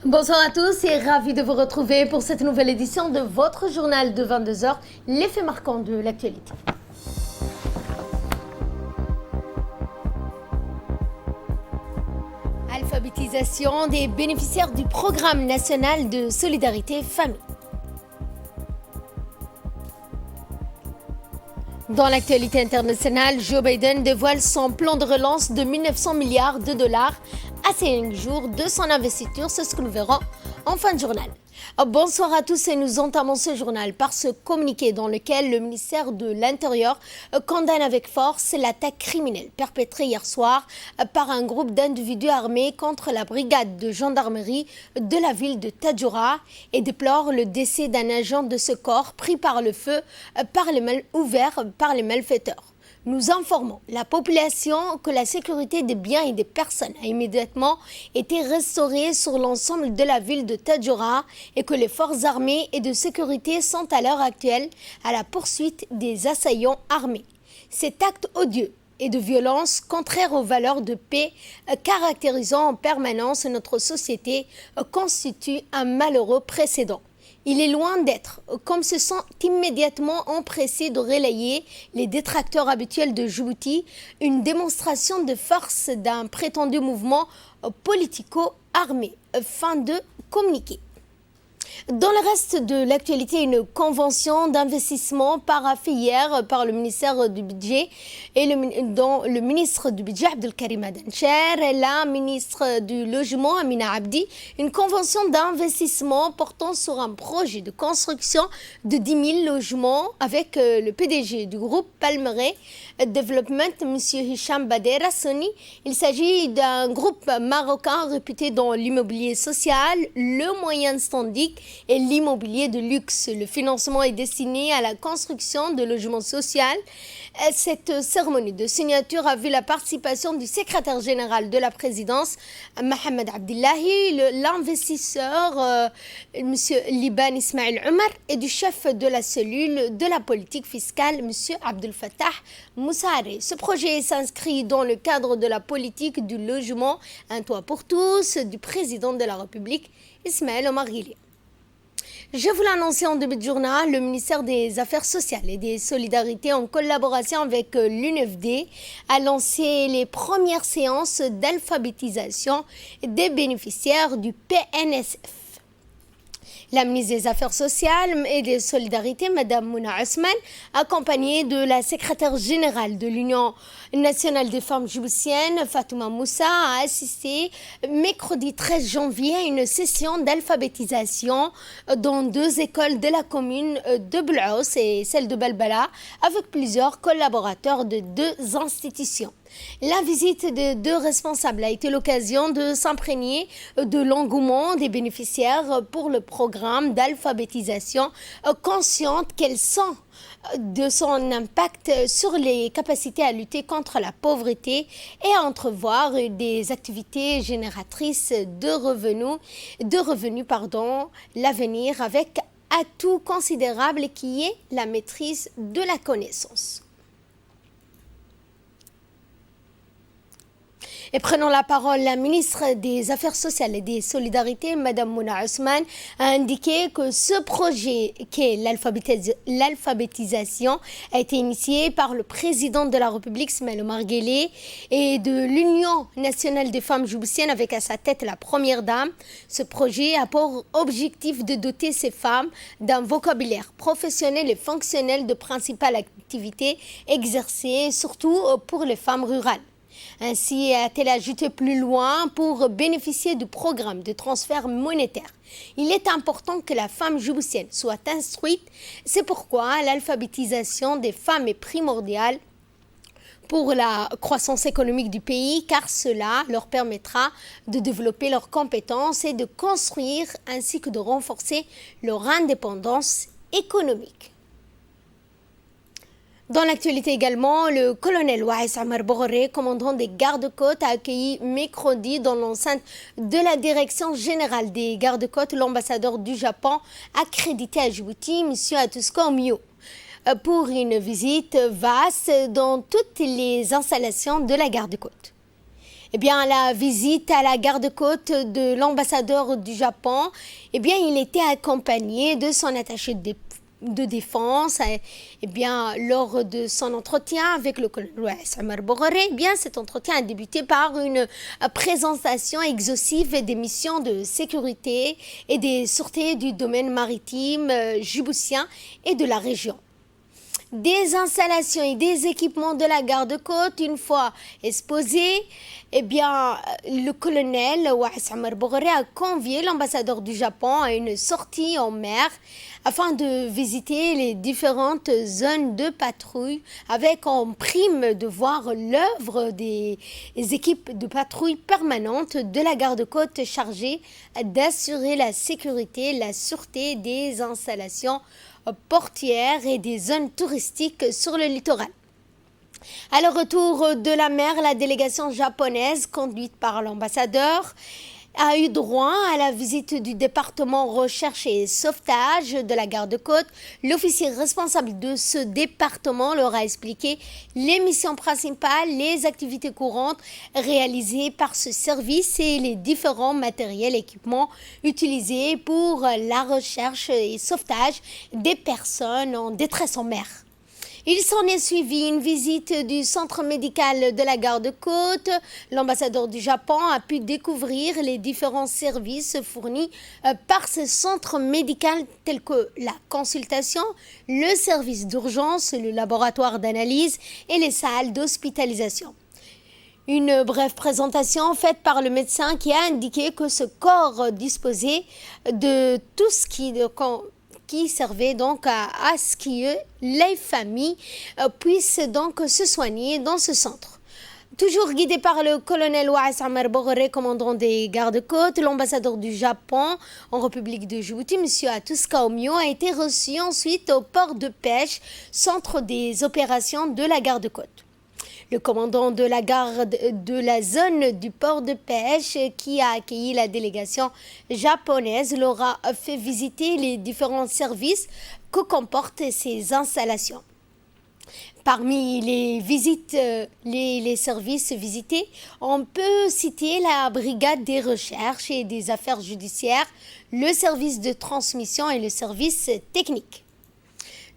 Bonsoir à tous et ravi de vous retrouver pour cette nouvelle édition de votre journal de 22 heures, les faits marquants de l'actualité. Alphabétisation des bénéficiaires du programme national de solidarité famille. Dans l'actualité internationale, Joe Biden dévoile son plan de relance de 1900 milliards de dollars à 5 jours de son investiture. C'est ce que nous verrons en fin de journal. Bonsoir à tous et nous entamons ce journal par ce communiqué dans lequel le ministère de l'Intérieur condamne avec force l'attaque criminelle perpétrée hier soir par un groupe d'individus armés contre la brigade de gendarmerie de la ville de Tadjoura et déplore le décès d'un agent de ce corps pris par le feu ouvert par les malfaiteurs. Nous informons la population que la sécurité des biens et des personnes a immédiatement été restaurée sur l'ensemble de la ville de Tadjoura et que les forces armées et de sécurité sont à l'heure actuelle à la poursuite des assaillants armés. Cet acte odieux et de violence contraire aux valeurs de paix caractérisant en permanence notre société constitue un malheureux précédent. Il est loin d'être, comme se sont immédiatement empressés de relayer les détracteurs habituels de Djibouti, une démonstration de force d'un prétendu mouvement politico-armé. Fin de communiqué. Dans le reste de l'actualité, une convention d'investissement paraphée hier par le ministère du Budget dont le ministre du Budget Abdelkarim Adencher et la ministre du Logement Amina Abdi, une convention d'investissement portant sur un projet de construction de 10 000 logements avec le PDG du groupe Palmeret Development, M. Hicham Badera Soni. Il s'agit d'un groupe marocain réputé dans l'immobilier social, le moyen standing et l'immobilier de luxe. Le financement est destiné à la construction de logements sociaux. Cette cérémonie de signature a vu la participation du secrétaire général de la présidence, Mohamed Abdullahi, l'investisseur, M. Liban Ismail Omar, et du chef de la cellule de la politique fiscale, M. Abdel Fattah Moussare. Ce projet s'inscrit dans le cadre de la politique du logement, un toit pour tous, du président de la République, Ismaël Omar Guelleh. Je vous l'annonçais en début de journal, le ministère des Affaires sociales et des Solidarités, en collaboration avec l'UNFD, a lancé les premières séances d'alphabétisation des bénéficiaires du PNSF. La ministre des Affaires sociales et des Solidarités, Mme Mouna Ousmane, accompagnée de la secrétaire générale de l'Union nationale des femmes djiboutiennes, Fatouma Moussa, a assisté mercredi 13 janvier à une session d'alphabétisation dans 2 écoles de la commune de Blous et celle de Balbala, avec plusieurs collaborateurs de 2 institutions. La visite des 2 responsables a été l'occasion de s'imprégner de l'engouement des bénéficiaires pour le programme d'alphabétisation, conscientes qu'elles sont de son impact sur les capacités à lutter contre la pauvreté et à entrevoir des activités génératrices de revenus, l'avenir avec atout considérable qui est la maîtrise de la connaissance. Et prenons la parole, la ministre des Affaires sociales et des Solidarités, Mme Mouna Ousmane, a indiqué que ce projet, qui est l'alphabétisation, a été initié par le président de la République, Ismaël Omar Guelleh, et de l'Union nationale des femmes djiboutiennes, avec à sa tête la première dame. Ce projet a pour objectif de doter ces femmes d'un vocabulaire professionnel et fonctionnel de principales activités exercées, surtout pour les femmes rurales. Ainsi a-t-elle ajouté plus loin pour bénéficier du programme de transfert monétaire. Il est important que la femme djiboutienne soit instruite. C'est pourquoi l'alphabétisation des femmes est primordiale pour la croissance économique du pays, car cela leur permettra de développer leurs compétences et de construire ainsi que de renforcer leur indépendance économique. Dans l'actualité également, le colonel Waïs Amar Boghoré, commandant des gardes-côtes, a accueilli mercredi dans l'enceinte de la direction générale des gardes-côtes l'ambassadeur du Japon accrédité à Djibouti, M. Atsuko Mio, pour une visite vaste dans toutes les installations de la garde-côte. la visite à la garde-côte de l'ambassadeur du Japon, il était accompagné de son attaché de défense. Lors de son entretien avec le colonel Omar Boghoré, cet entretien a débuté par une présentation exhaustive des missions de sécurité et des sûretés du domaine maritime djiboutien et de la région. Des installations et des équipements de la garde-côte, une fois exposés, le colonel Waïs Omar Boghoré a convié l'ambassadeur du Japon à une sortie en mer afin de visiter les différentes zones de patrouille avec en prime de voir l'œuvre des équipes de patrouille permanentes de la garde-côte chargées d'assurer la sécurité et la sûreté des installations portières et des zones touristiques sur le littoral. À le retour de la mer, la délégation japonaise, conduite par l'ambassadeur, a eu droit à la visite du département recherche et sauvetage de la garde-côte. L'officier responsable de ce département leur a expliqué les missions principales, les activités courantes réalisées par ce service et les différents matériels et équipements utilisés pour la recherche et sauvetage des personnes en détresse en mer. Il s'en est suivi une visite du centre médical de la garde-côte. L'ambassadeur du Japon a pu découvrir les différents services fournis par ce centre médical tels que la consultation, le service d'urgence, le laboratoire d'analyse et les salles d'hospitalisation. Une brève présentation faite par le médecin qui a indiqué que ce corps disposait de tout ce qui servait donc à ce que les familles puissent donc se soigner dans ce centre. Toujours guidé par le colonel Waïs Omar Boghoré, commandant des gardes-côtes, l'ambassadeur du Japon en République de Djibouti, M. Atuska Omio, a été reçu ensuite au port de pêche, centre des opérations de la garde-côte. Le commandant de la garde de la zone du port de pêche qui a accueilli la délégation japonaise leur a fait visiter les différents services que comportent ces installations. Parmi les services visités, on peut citer la brigade des recherches et des affaires judiciaires, le service de transmission et le service technique.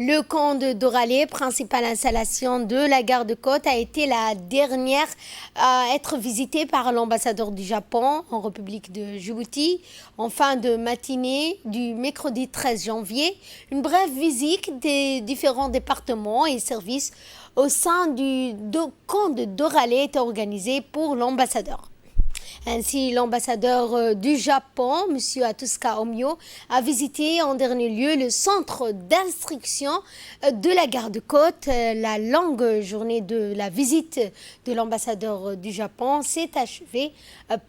Le camp de Doralé, principale installation de la garde-côte, a été la dernière à être visitée par l'ambassadeur du Japon en République de Djibouti en fin de matinée du mercredi 13 janvier. Une brève visite des différents départements et services au sein du camp de Doralé est organisée pour l'ambassadeur. Ainsi, l'ambassadeur du Japon, M. Atuska Omio, a visité en dernier lieu le centre d'instruction de la garde-côte. La longue journée de la visite de l'ambassadeur du Japon s'est achevée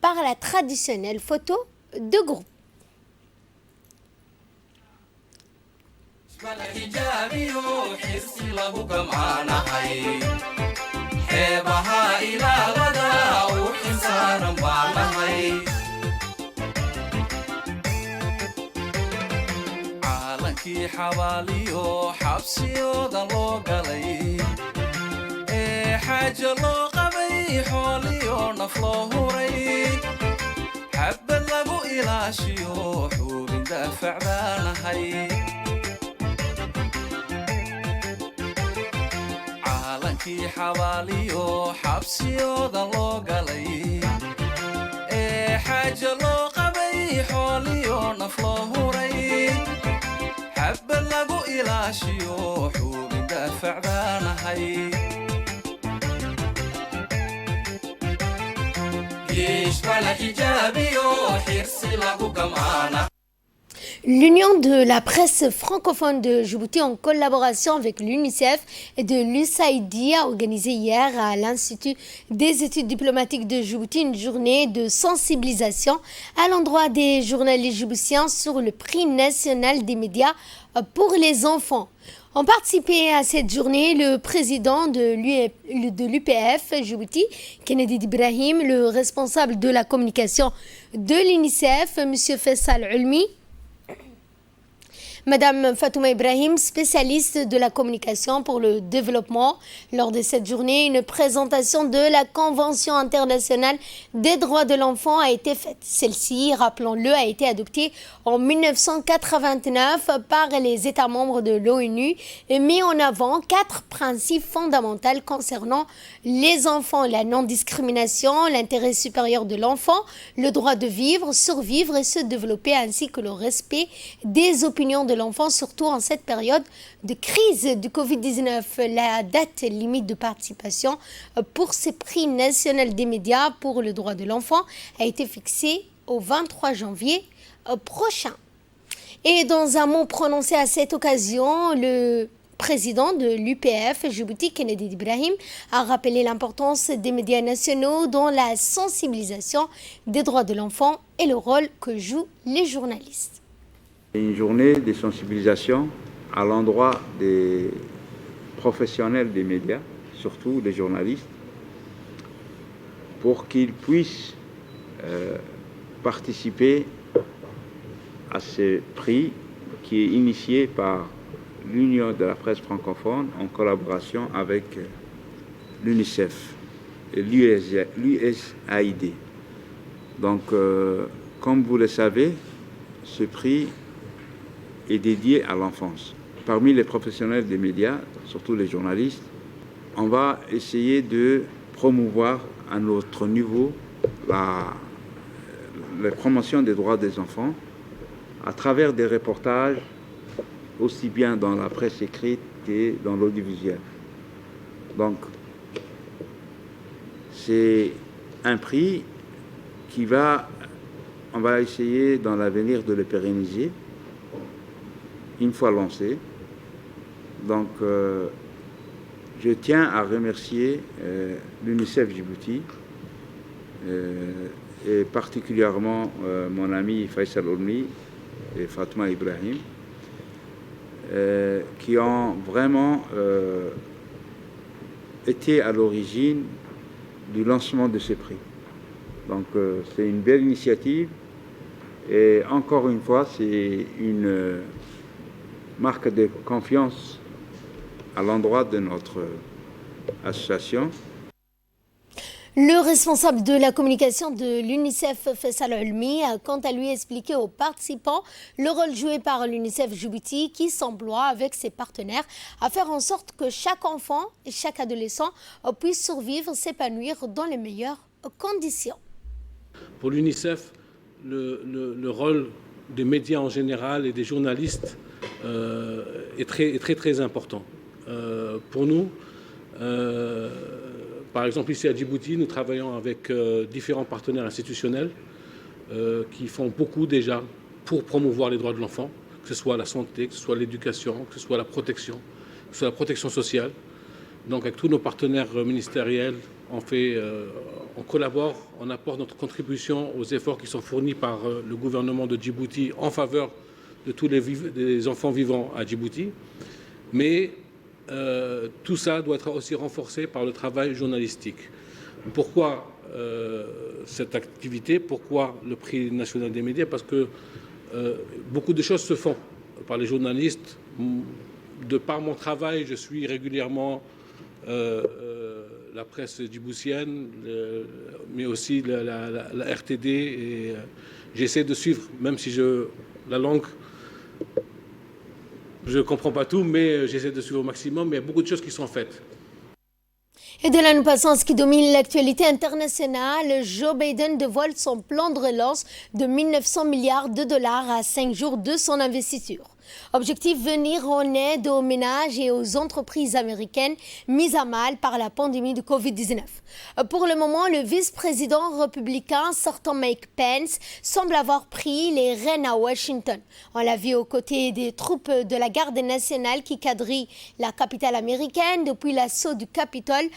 par la traditionnelle photo de groupe. caalankii xabaaliyo xabsiyooda loo galay xaaja loo qabay xooliyo naf loo huray xabad lagu ilaashiyo xuubin daafacdaanahay caalankii xabaaliyo xabsiyooda loo galay xaaja loo qabay xooliyo naf loo huray xabad lagu ilaashiyo xuubin daafacdaanahay yishbala xijaabiyo xirsi lagu gamaana. L'Union de la presse francophone de Djibouti, en collaboration avec l'UNICEF et de l'USAID, a organisé hier à l'Institut des études diplomatiques de Djibouti une journée de sensibilisation à l'endroit des journalistes djiboutiens sur le prix national des médias pour les enfants. Ont participé à cette journée le président de l'UPF Djibouti, Kennedy Ibrahim, le responsable de la communication de l'UNICEF, M. Faisal Ulmi, Madame Fatouma Ibrahim, spécialiste de la communication pour le développement, lors de cette journée, une présentation de la Convention internationale des droits de l'enfant a été faite. Celle-ci, rappelons-le, a été adoptée en 1989 par les États membres de l'ONU et met en avant 4 principes fondamentaux concernant les enfants: la non-discrimination, l'intérêt supérieur de l'enfant, le droit de vivre, survivre et se développer, ainsi que le respect des opinions de l'enfant, surtout en cette période de crise du Covid-19. La date limite de participation pour ces prix nationaux des médias pour le droit de l'enfant a été fixée au 23 janvier prochain. Et dans un mot prononcé à cette occasion, le président de l'UPF, Djibouti, Kennedy Ibrahim, a rappelé l'importance des médias nationaux dans la sensibilisation des droits de l'enfant et le rôle que jouent les journalistes. Une journée de sensibilisation à l'endroit des professionnels des médias, surtout les journalistes, pour qu'ils puissent participer à ce prix qui est initié par l'Union de la presse francophone en collaboration avec l'UNICEF et l'USAID. Donc, comme vous le savez, ce prix est dédié à l'enfance. Parmi les professionnels des médias, surtout les journalistes, on va essayer de promouvoir à notre niveau la promotion des droits des enfants à travers des reportages aussi bien dans la presse écrite que dans l'audiovisuel. Donc, c'est un prix on va essayer dans l'avenir de le pérenniser une fois lancé. Donc, je tiens à remercier l'UNICEF Djibouti et particulièrement mon ami Faisal Olmi et Fatouma Ibrahim qui ont vraiment été à l'origine du lancement de ce prix. Donc c'est une belle initiative et encore une fois c'est une marque de confiance à l'endroit de notre association. Le responsable de la communication de l'UNICEF, Faisal Olmi, a quant à lui expliqué aux participants le rôle joué par l'UNICEF Djibouti qui s'emploie avec ses partenaires à faire en sorte que chaque enfant et chaque adolescent puisse survivre, s'épanouir dans les meilleures conditions. Pour l'UNICEF, le rôle des médias en général et des journalistes est très important. Pour nous, par exemple, ici à Djibouti, nous travaillons avec différents partenaires institutionnels qui font beaucoup déjà pour promouvoir les droits de l'enfant, que ce soit la santé, que ce soit l'éducation, que ce soit la protection, que ce soit la protection sociale. Donc avec tous nos partenaires ministériels, on collabore, on apporte notre contribution aux efforts qui sont fournis par le gouvernement de Djibouti en faveur de tous les enfants vivant à Djibouti. Mais tout ça doit être aussi renforcé par le travail journalistique. Pourquoi cette activité? Pourquoi le prix national des médias? Parce que beaucoup de choses se font par les journalistes. De par mon travail, je suis régulièrement la presse djiboutienne, mais aussi la RTD. Et j'essaie de suivre, même si la langue... Je ne comprends pas tout, mais j'essaie de suivre au maximum. Mais il y a beaucoup de choses qui sont faites. Et de là, nous passons à ce qui domine l'actualité internationale. Joe Biden dévoile son plan de relance de 1900 milliards de dollars à 5 jours de son investiture. Objectif, venir en aide aux ménages et aux entreprises américaines mises à mal par la pandémie de Covid-19. Pour le moment, le vice-président républicain sortant Mike Pence semble avoir pris les rênes à Washington. On l'a vu aux côtés des troupes de la garde nationale qui quadrillent la capitale américaine depuis l'assaut du Capitole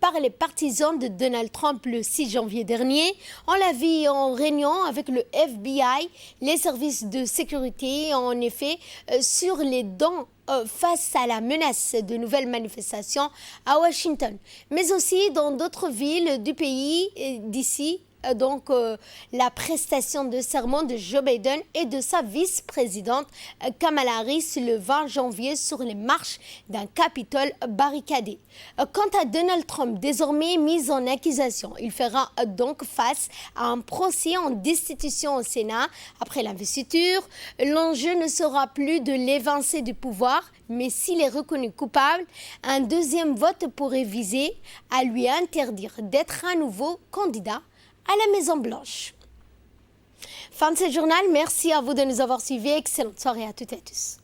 par les partisans de Donald Trump le 6 janvier dernier. On l'a vu en réunion avec le FBI, les services de sécurité, en effet, sur les dents face à la menace de nouvelles manifestations à Washington, mais aussi dans d'autres villes du pays d'ici la prestation de serment de Joe Biden et de sa vice-présidente Kamala Harris le 20 janvier sur les marches d'un Capitole barricadé. Quant à Donald Trump, désormais mis en accusation, il fera donc face à un procès en destitution au Sénat après l'investiture. L'enjeu ne sera plus de l'évincer du pouvoir, mais s'il est reconnu coupable, un deuxième vote pourrait viser à lui interdire d'être à nouveau candidat à la Maison-Blanche. Fin de ce journal, merci à vous de nous avoir suivis. Excellente soirée à toutes et à tous.